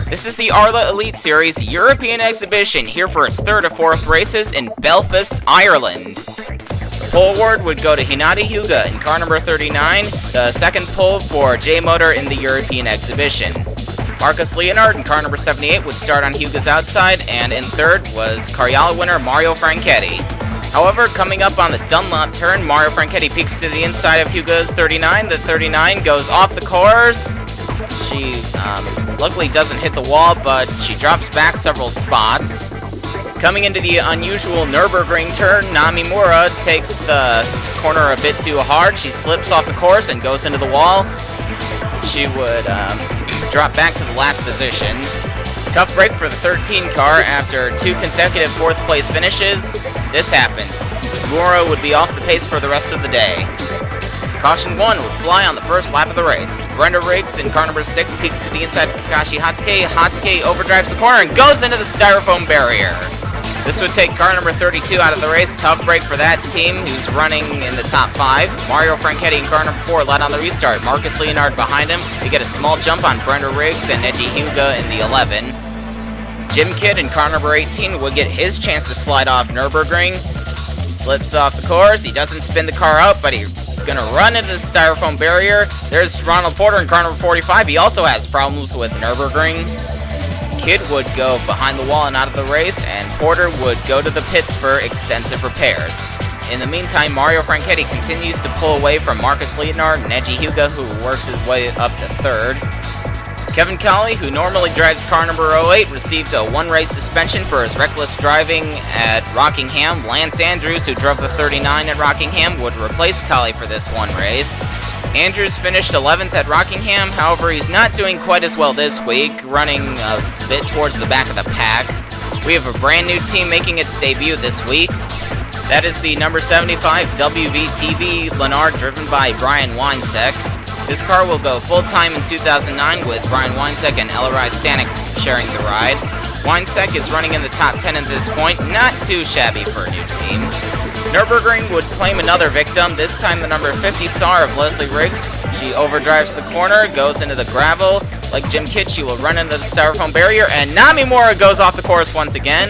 This is the ARLA Elite Series European exhibition, here for its third of fourth races in Belfast, Ireland. The pole award would go to Hyuga in car number 39, the second pole for J-Motor in the European exhibition. Marcus Leonard in car number 78 would start on Hyuga's outside, and in third was ARLA winner Mario Franchetti. However, coming up on the Dunlop turn, Mario Franchetti peeks to the inside of Hyuga's 39. The 39 goes off the course. She luckily doesn't hit the wall, but she drops back several spots. Coming into the unusual Nürburgring turn, Namimura takes the corner a bit too hard. She slips off the course and goes into the wall. She would drop back to the last position. Tough break for the 13 car after two consecutive fourth place finishes. This happens. Mura would be off the pace for the rest of the day. Caution 1 would fly on the first lap of the race. Brenda Riggs in car number 6 peeks to the inside of Kakashi Hatake. Hatake overdrives the corner and goes into the styrofoam barrier. This would take car number 32 out of the race. Tough break for that team, who's running in the top 5. Mario Franchetti in car number 4 led on the restart. Marcus Leonard behind him. They get a small jump on Brenda Riggs and Neji Hyuga in the 11. Jim Kidd in car number 18 would get his chance to slide off Nürburgring. Slips off the course. He doesn't spin the car out, but he's going to run into the styrofoam barrier. There's Ronald Porter in car number 45. He also has problems with Nürburgring. Kidd would go behind the wall and out of the race, and Porter would go to the pits for extensive repairs. In the meantime, Mario Franchetti continues to pull away from Marcus Leonard and Neji Hyuga, who works his way up to third. Kevin Colley, who normally drives car number 08, received a one-race suspension for his reckless driving at Rockingham. Lance Andrews, who drove the 39 at Rockingham, would replace Colley for this one race. Andrews finished 11th at Rockingham, however, he's not doing quite as well this week, running a bit towards the back of the pack. We have a brand new team making its debut this week. That is the number 75 WVTV Lennard, driven by Brian Winesek. This car will go full-time in 2009 with Brian Winesek and Ellery Stanek sharing the ride. Winesek is running in the top 10 at this point, not too shabby for a new team. Nürburgring would claim another victim, this time the number 50 SAR of Leslie Riggs. She overdrives the corner, goes into the gravel. Like Jim Kidd, she will run into the styrofoam barrier, and Namimura goes off the course once again.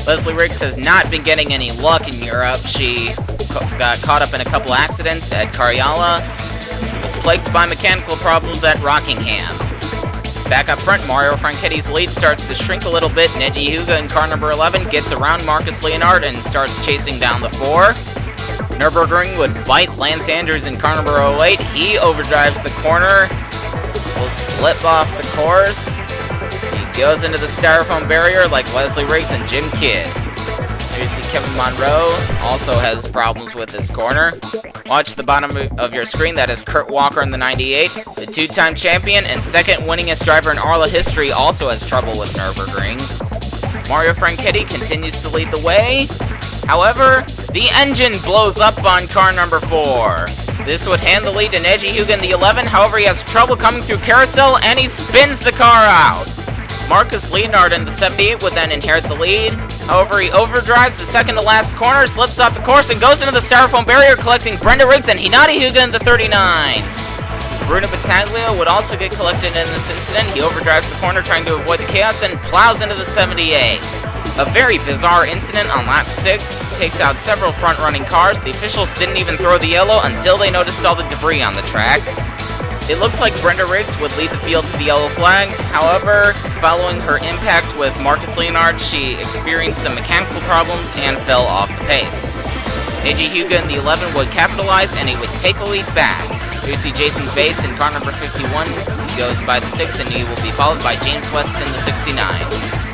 Leslie Riggs has not been getting any luck in Europe. She got caught up in a couple accidents at ARLA. Was plagued by mechanical problems at Rockingham. Back up front, Mario Franchetti's lead starts to shrink a little bit. Neji Hyuga in car number 11 gets around Marcus Leonard and starts chasing down the 4. Nürburgring would bite Lance Andrews in car number 08. He overdrives the corner, will slip off the course. He goes into the styrofoam barrier like Leslie Riggs and Jim Kidd. You see Kevin Monroe also has problems with this corner. Watch the bottom of your screen. That is Kurt Walker in the 98. The two-time champion and second winningest driver in ARLA history also has trouble with Nürburgring. Mario Franchetti continues to lead the way. However, the engine blows up on car number 4. This would hand the lead to Neji Hyuga in the 11. However, he has trouble coming through carousel and he spins the car out. Marcus Leonard in the 78 would then inherit the lead. However, he overdrives the second to last corner, slips off the course, and goes into the styrofoam barrier, collecting Brenda Riggs and Hinata Hyuga in the 39. Bruno Battaglia would also get collected in this incident. He overdrives the corner, trying to avoid the chaos, and plows into the 78. A very bizarre incident on lap 6 takes out several front-running cars. The officials didn't even throw the yellow until they noticed all the debris on the track. It looked like Brenda Riggs would lead the field to the yellow flag. However, following her impact with Marcus Leonard, she experienced some mechanical problems and fell off the pace. Neji Hyuga in the 11 would capitalize, and he would take the lead back. Here you see Jason Bates in car number 51. He goes by the 6, and he will be followed by James West in the 69.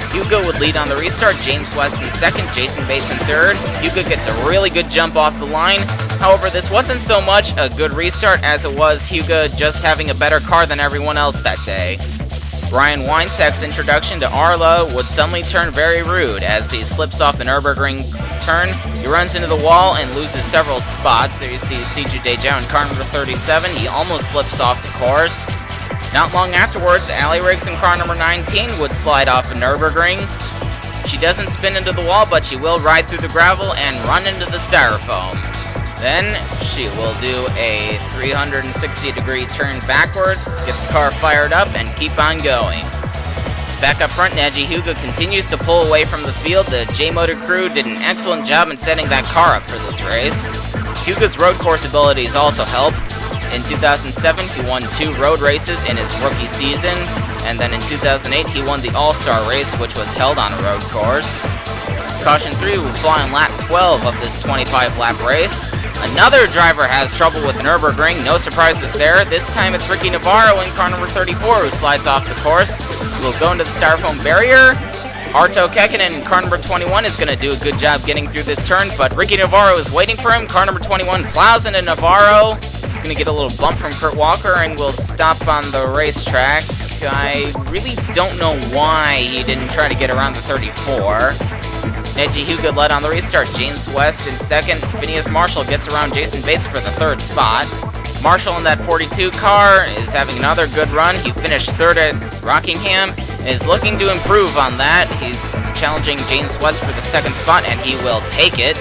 Hyuga would lead on the restart, James West in second, Jason Bates in third. Hyuga gets a really good jump off the line. However, this wasn't so much a good restart as it was Hyuga just having a better car than everyone else that day. Brian Winesek's introduction to ARLA would suddenly turn very rude as he slips off the Nürburgring turn. He runs into the wall and loses several spots. There you see Siju Deja in car number 37. He almost slips off the course. Not long afterwards, Allie Riggs in car number 19 would slide off the Nürburgring. She doesn't spin into the wall, but she will ride through the gravel and run into the styrofoam. Then she will do a 360-degree turn backwards, get the car fired up, and keep on going. Back up front, Neji Hyuga continues to pull away from the field. The J-Motor crew did an excellent job in setting that car up for this race. Hyuga's road course abilities also help. In 2007, he won 2 road races in his rookie season, and then in 2008, he won the All-Star race, which was held on a road course. Caution 3 will fly on lap 12 of this 25-lap race. Another driver has trouble with Nürburgring, no surprises there. This time it's Ricky Navarro in car number 34 who slides off the course. He will go into the styrofoam barrier. Arto Kekkonen in car number 21 is going to do a good job getting through this turn, but Ricky Navarro is waiting for him. Car number 21 plows into Navarro. He's going to get a little bump from Kurt Walker and will stop on the racetrack. I really don't know why he didn't try to get around the 34. Neji Hyuga led on the restart. James West in second. Phineas Marshall gets around Jason Bates for the third spot. Marshall in that 42 car is having another good run. He finished third at Rockingham and is looking to improve on that. He's challenging James West for the second spot, and he will take it.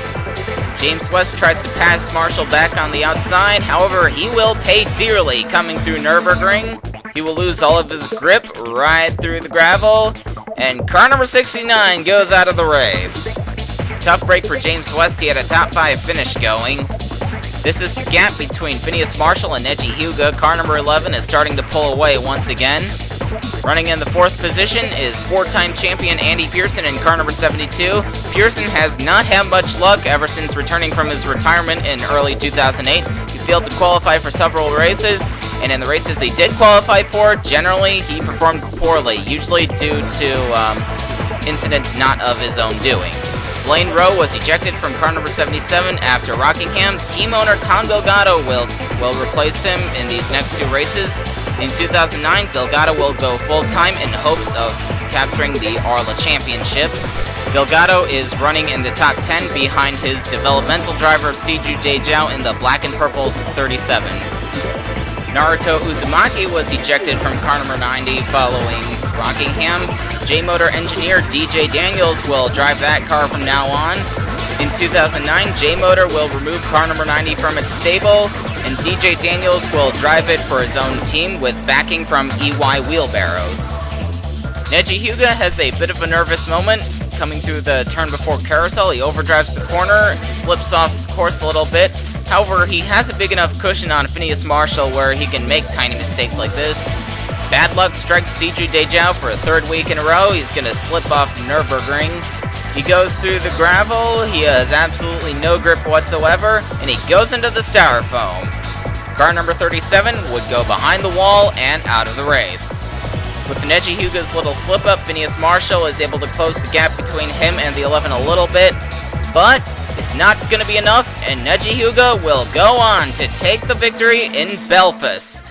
James West tries to pass Marshall back on the outside. However, he will pay dearly coming through Nürburgring. He will lose all of his grip right through the gravel. And car number 69 goes out of the race. Tough break for James West. He had a top 5 finish going. This is the gap between Phineas Marshall and Neji Hyuga. Car number 11 is starting to pull away once again. Running in the 4th position is 4-time champion Andy Pearson in car number 72. Pearson has not had much luck ever since returning from his retirement in early 2008. He failed to qualify for several races, and in the races he did qualify for, generally he performed poorly, usually due to incidents not of his own doing. Blaine Rowe was ejected from car number 77 after Rockingham. Team owner Tom Delgado will replace him in these next 2 races. In 2009, Delgado will go full-time in hopes of capturing the ARLA Championship. Delgado is running in the top 10 behind his developmental driver Seiju Dejiao in the Black and Purple's 37. Naruto Uzumaki was ejected from car number 90 following Rockingham. J-Motor engineer DJ Daniels will drive that car from now on. In 2009, J-Motor will remove car number 90 from its stable, and DJ Daniels will drive it for his own team with backing from EY Wheelbarrows. Neji Hyuga has a bit of a nervous moment coming through the turn before carousel. He overdrives the corner, slips off course a little bit. However, he has a big enough cushion on Phineas Marshall where he can make tiny mistakes like this. Bad luck strikes Seiju Dejiao for a 3rd week in a row. He's going to slip off Nürburgring. He goes through the gravel. He has absolutely no grip whatsoever, and he goes into the styrofoam. Car number 37 would go behind the wall and out of the race. With Neji Hyuga's little slip-up, Phineas Marshall is able to close the gap between him and the 11 a little bit, but it's not going to be enough, and Neji Hyuga will go on to take the victory in Belfast.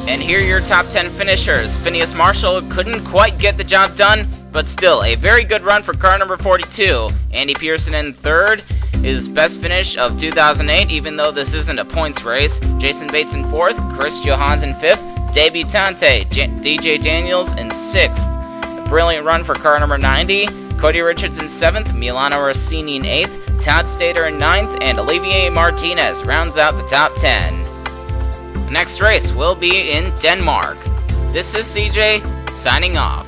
And here are your top 10 finishers. Phineas Marshall couldn't quite get the job done, but still a very good run for car number 42. Andy Pearson in 3rd, his best finish of 2008, even though this isn't a points race. Jason Bates in 4th, Chris Johans in 5th, debutante DJ Daniels in 6th. A brilliant run for car number 90. Cody Richards in 7th, Milano Rossini in 8th, Todd Stater in 9th, and Olivier Martinez rounds out the top 10. The next race will be in Denmark. This is CJ, signing off.